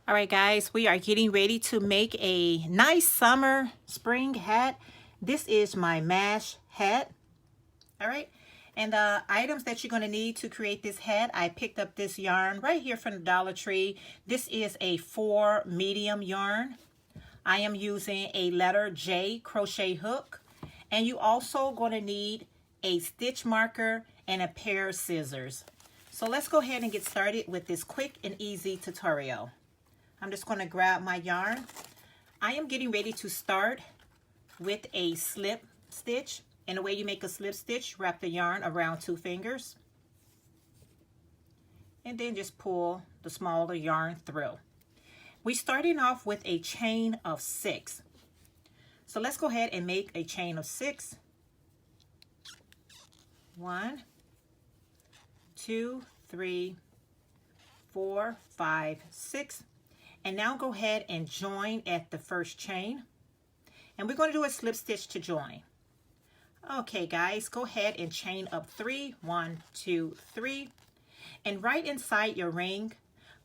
All right, guys, we are getting ready to make a nice summer spring hat. This is my mesh hat. All right. And the items that you're going to need to create this hat, I picked up this yarn right here from the Dollar Tree. This is a 4 medium yarn. I am using a letter J crochet hook. And you also going to need a stitch marker and a pair of scissors. So let's go ahead and get started with this quick and easy tutorial. I'm just going to grab my yarn. I am getting ready to start with a slip stitch. And the way you make a slip stitch, wrap the yarn around 2 fingers. And then just pull the smaller yarn through. We're starting off with a chain of 6. So let's go ahead and make a chain of 6. 1, 2, 3, 4, 5, 6. And now go ahead and join at the first chain. And we're going to do a slip stitch to join. Okay, guys, go ahead and chain up 3. 1, 2, 3. And right inside your ring,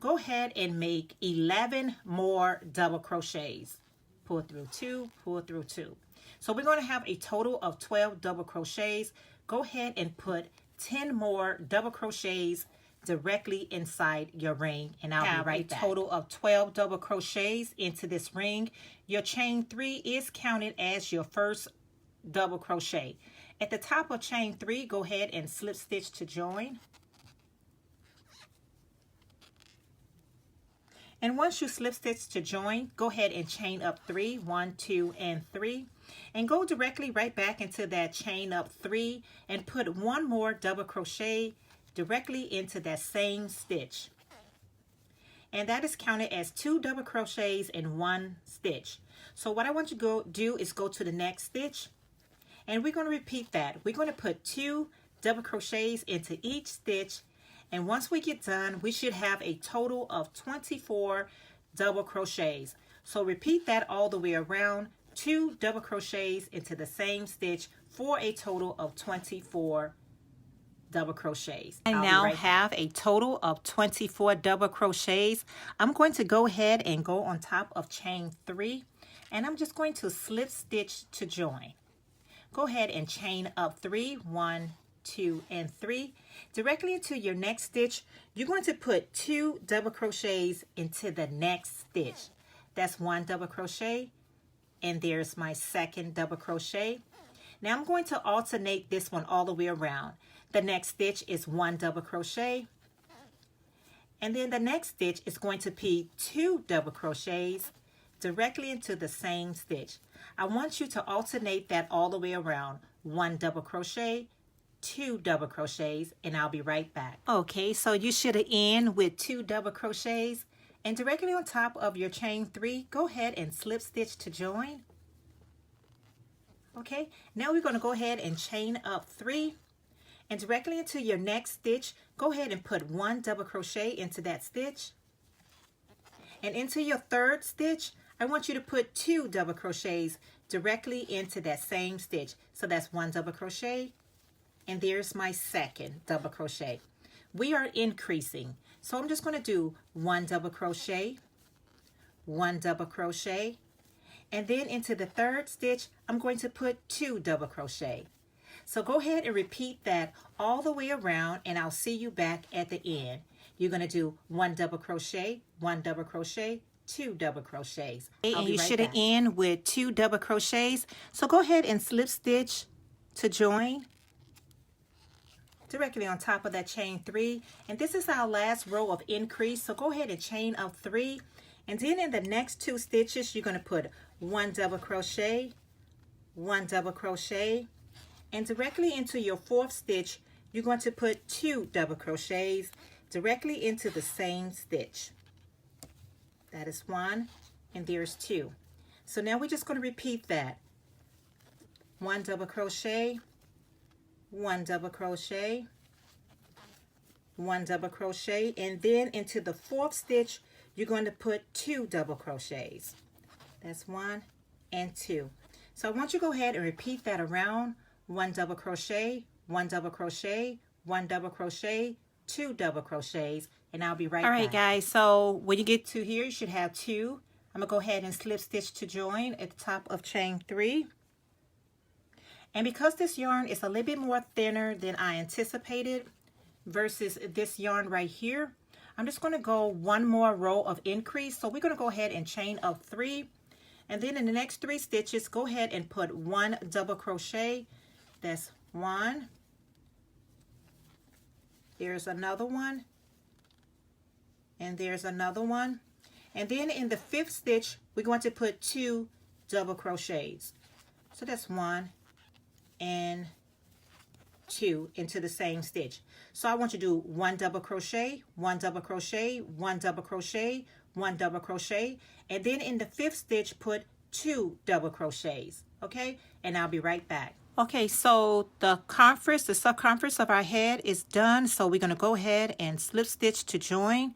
go ahead and make 11 more double crochets. Pull through 2, pull through 2. So we're going to have a total of 12 double crochets. Go ahead and put 10 more double crochets directly inside your ring, and I'll be right back. A total of 12 double crochets into this ring. Your chain 3 is counted as your first double crochet. At the top of chain 3, go ahead and slip stitch to join. And once you slip stitch to join, go ahead and chain up 3, 1, 2, and 3. And go directly right back into that chain up 3 and put 1 more double crochet directly into that same stitch. And that is counted as 2 double crochets in 1 stitch. So what I want you to do is go to the next stitch. And we're going to repeat that. We're going to put 2 double crochets into each stitch. And once we get done, we should have a total of 24 double crochets. So repeat that all the way around. 2 double crochets into the same stitch for a total of 24 double crochets. I now have a total of 24 double crochets. I'm going to go ahead and go on top of chain 3. And I'm just going to slip stitch to join. Go ahead and chain up 3, 1, 2, and 3. Directly into your next stitch, you're going to put 2 double crochets into the next stitch. That's 1 double crochet, and there's my second double crochet. Now I'm going to alternate this one all the way around. The next stitch is 1 double crochet, and then the next stitch is going to be 2 double crochets directly into the same stitch. I want you to alternate that all the way around. 1 double crochet, 2 double crochets, and I'll be right back. Okay, so you should end with 2 double crochets, and directly on top of your chain 3, go ahead and slip stitch to join. Okay, now we're going to go ahead and chain up 3, and directly into your next stitch, go ahead and put 1 double crochet into that stitch. And into your third stitch, I want you to put 2 double crochets directly into that same stitch. So that's 1 double crochet, and there's my second double crochet. We are increasing, so I'm just going to do 1 double crochet, 1 double crochet, and then into the third stitch, I'm going to put 2 double crochet. So go ahead and repeat that all the way around, and I'll see you back at the end. You're going to do 1 double crochet, 1 double crochet, 2 double crochets. And you should end with 2 double crochets. So go ahead and slip stitch to join directly on top of that chain 3. And this is our last row of increase. So go ahead and chain up 3. And then in the next 2 stitches, you're going to put 1 double crochet, 1 double crochet, and directly into your 4th stitch, you're going to put 2 double crochets directly into the same stitch. That is 1, and there's 2. So now we're just going to repeat that. 1 double crochet, 1 double crochet, 1 double crochet, and then into the 4th stitch, you're going to put 2 double crochets. That's 1 and 2. So I want you to go ahead and repeat that around. 1 double crochet, 1 double crochet, 1 double crochet, 2 double crochets, and I'll be right back. All right, guys, so when you get to here, you should have 2. I'm going to go ahead and slip stitch to join at the top of chain 3. And because this yarn is a little bit more thinner than I anticipated versus this yarn right here, I'm just going to go one more row of increase. So we're going to go ahead and chain up 3. And then in the next 3 stitches, go ahead and put 1 double crochet. That's 1. There's another one. And there's another one. And then in the 5th stitch, we're going to put 2 double crochets. So that's 1 and 2 into the same stitch. So I want you to do 1 double crochet, 1 double crochet, 1 double crochet, 1 double crochet, and then in the 5th stitch put 2 double crochets. Okay, and I'll be right back. Okay, so the circumference of our head is done. So we're going to go ahead and slip stitch to join.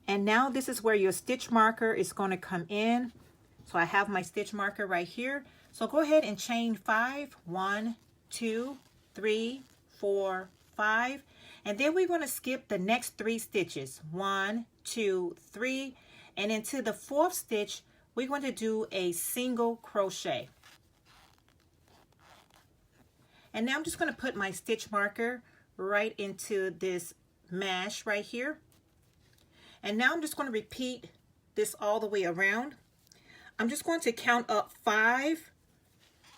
And now this is where your stitch marker is going to come in. So I have my stitch marker right here. So go ahead and chain 5. 1, 2, 3, 4, 5. And then we're going to skip the next 3 stitches. 1, 2, 3. And into the 4th stitch, we're going to do a single crochet. And now I'm just going to put my stitch marker right into this mash right here. And now I'm just going to repeat this all the way around. I'm just going to count up 5.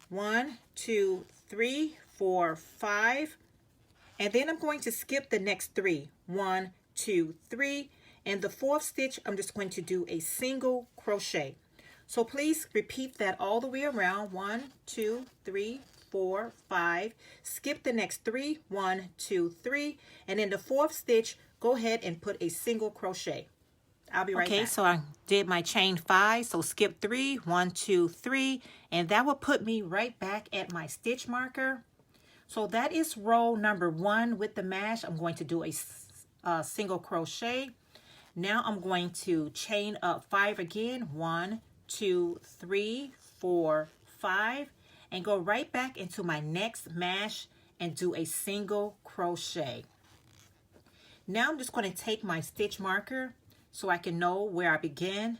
1, 2, 3, 4, 5. And then I'm going to skip the next 3. 1, 2, 3. And the 4th stitch, I'm just going to do a single crochet. So please repeat that all the way around. 1, 2, 3, 4, 5. Skip the next 3. 1, 2, 3. And in the 4th stitch, go ahead and put a single crochet. I'll be right back. Okay, so I did my chain 5. So skip 3. 1, 2, 3. And that will put me right back at my stitch marker. So that is row number 1 with the mash. I'm going to do a single crochet. Now I'm going to chain up 5 again. 1, 2, 3, 4, 5. And go right back into my next mash and do a single crochet. Now I'm just going to take my stitch marker so I can know where I begin.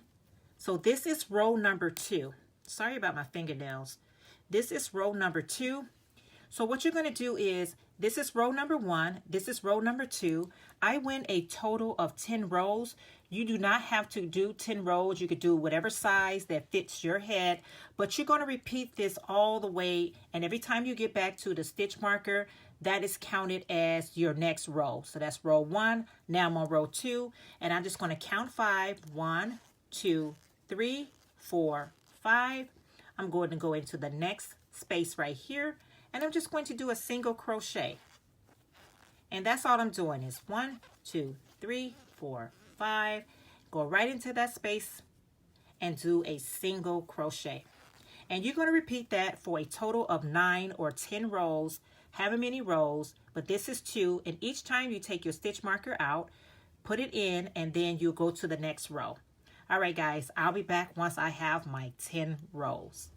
So this is row number 2. Sorry about my fingernails. This is row number 2. So what you're going to do is, this is row number 1, this is row number 2. I went a total of 10 rows. You do not have to do 10 rows. You could do whatever size that fits your head, but you're going to repeat this all the way, and every time you get back to the stitch marker, that is counted as your next row. So that's row 1. Now I'm on row 2, and I'm just going to count 5. 1, 2, 3, 4, 5. I'm going to go into the next space right here, and I'm just going to do a single crochet. And that's all I'm doing is 1, 2, 3, 4, 5. Go right into that space and do a single crochet. And you're going to repeat that for a total of 9 or 10 rows, however many rows, but this is 2. And each time you take your stitch marker out, put it in, and then you'll go to the next row. All right, guys, I'll be back once I have my 10 rows.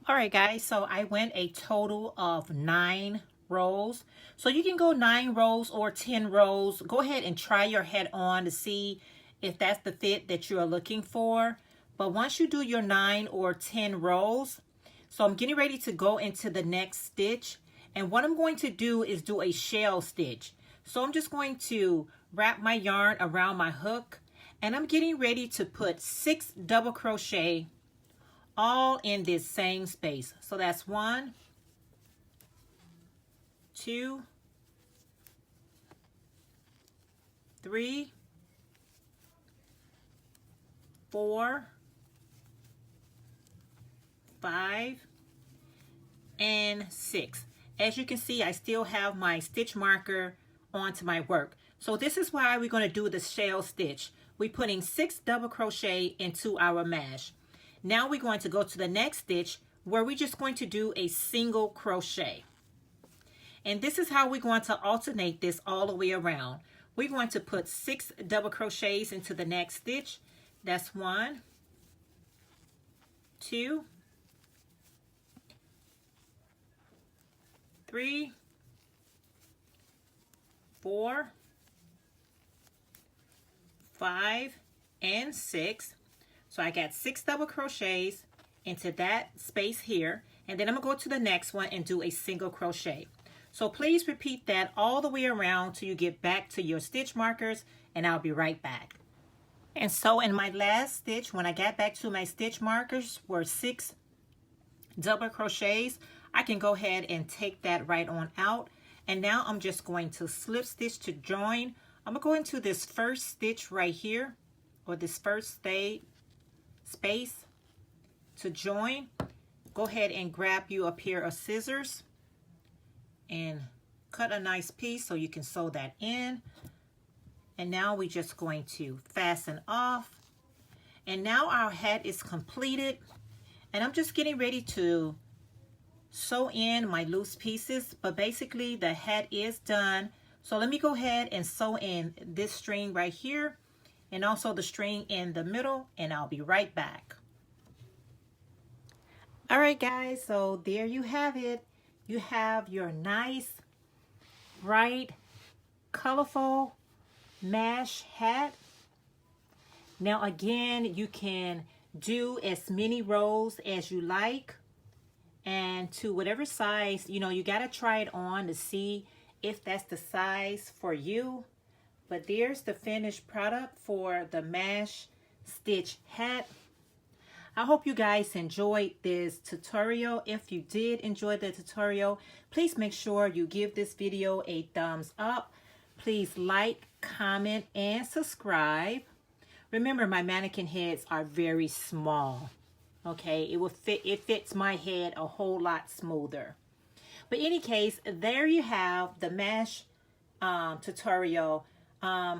All right, guys, so I went a total of 9 rows. So you can go 9 rows or 10 rows. Go ahead and try your head on to see if that's the fit that you are looking for. But once you do your 9 or 10 rows, so I'm getting ready to go into the next stitch. And what I'm going to do is do a shell stitch. So I'm just going to wrap my yarn around my hook, and I'm getting ready to put 6 double crochet all in this same space. So that's 1, 2, 3, 4, 5, and 6. As you can see, I still have my stitch marker onto my work. So this is why we're going to do the shell stitch. We're putting 6 double crochet into our mash. Now we're going to go to the next stitch where we're just going to do a single crochet. And this is how we're going to alternate this all the way around. We're going to put 6 double crochets into the next stitch. That's 1, 2, 3, 4, 5 and 6. So I got 6 double crochets into that space here, and then I'm gonna go to the next one and do a single crochet. So please repeat that all the way around till you get back to your stitch markers, and I'll be right back. And so in my last stitch, when I got back to my stitch markers were 6 double crochets, I can go ahead and take that right on out. And now I'm just going to slip stitch to join. I'm gonna go into this first stitch right here, or this first space to join. Go ahead and grab you a pair of scissors and cut a nice piece so you can sew that in. And now we're just going to fasten off. And now our hat is completed. And I'm just getting ready to sew in my loose pieces, but basically the hat is done. So let me go ahead and sew in this string right here and also the string in the middle, and I'll be right back. All right guys, so there you have it. You have your nice, bright, colorful mesh hat. Now again, you can do as many rows as you like, and to whatever size, you know, you got to try it on to see if that's the size for you. But there's the finished product for the mesh stitch hat. I hope you guys enjoyed this tutorial. If you did enjoy the tutorial, please make sure you give this video a thumbs up. Please like, comment, and subscribe. Remember, my mannequin heads are very small. Okay, it fits my head a whole lot smoother. But in any case, there you have the mesh tutorial.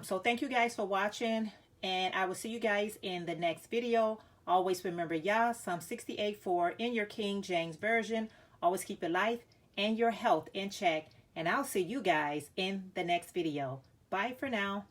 So thank you guys for watching, and I will see you guys in the next video. Always remember, y'all, Psalm 68:4 in your King James Version. Always keep your life and your health in check. And I'll see you guys in the next video. Bye for now.